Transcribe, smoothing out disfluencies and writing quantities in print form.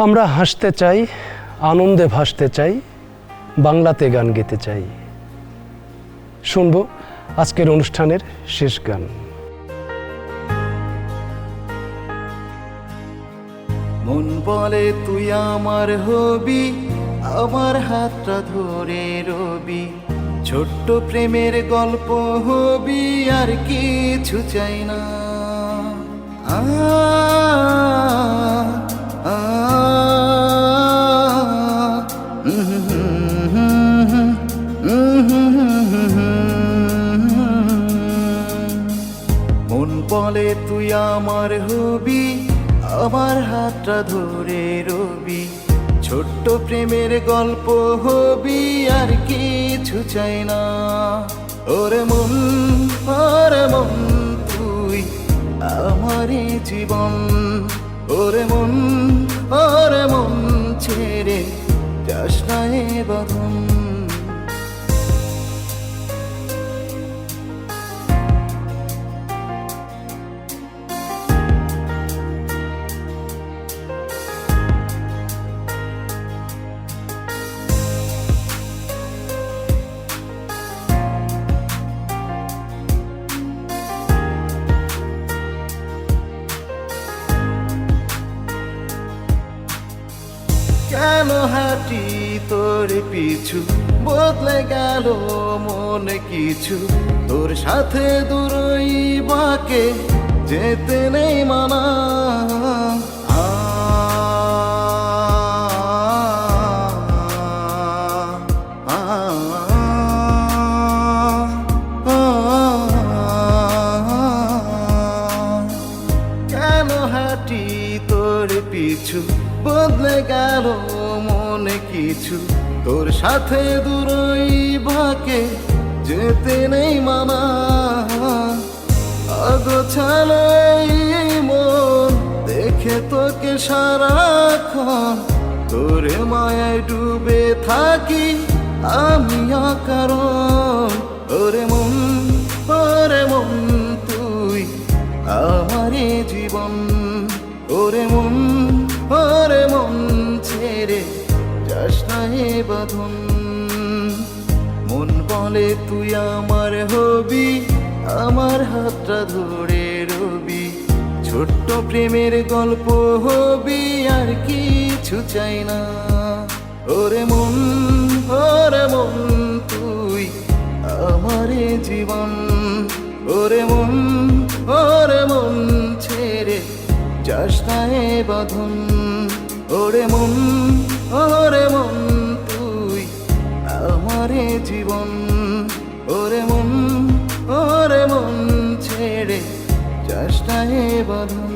আমরা হাসতে চাই, আনন্দে ভাসতে চাই, বাংলাতে গান গেতে চাই। শুনব আজকের অনুষ্ঠানের শেষ গান। মন বলে তুই আমার হবি, আমার হাতটা ধরে রবি, ছোট্ট প্রেমের গল্প হবি, আর কিছু চাই না। আ আ মন বলে তুই আমার হবি, আমার হাতটা ধরে রবি, ছোট্ট প্রেমের গল্প হবি, আর কিছু চাই না। ওরে মন তুই আমারই জীবন, ওরে মন ছেড়ে যাস না এ বাঁধন। কেন হাঁটি তোর পিছু, বদলে গেল মন কিছু, তোর সাথে দূরই বাকে যেতে নেই মানা। কেন হাঁটি তোর পিছু, বদলে গেল মনে কিছু, তোর সাথে দূরই বাকে যেতে নেই মানা। অগোছালো এই মন দেখে তোকে সারাক্ষণ, তোরে মায়ায় ডুবে থাকি আমি অকারণ। ওরে মন তুই আমারই জীবন, ওরে মন ছেড়ে যাস না এ বাঁধন। মন বলে তুই আমার হবি, আমার হাতটা ধরে রবি, ছোট্ট প্রেমের গল্প হবি, আর কিছু চাই না। ওরে মন তুই আমারই জীবন, ওরে মন ছেড়ে যাস না এ বাঁধন। ওরে মন তুই আমারে জীবন, ওরে মন ছেড়ে যাস না এ বাঁধন।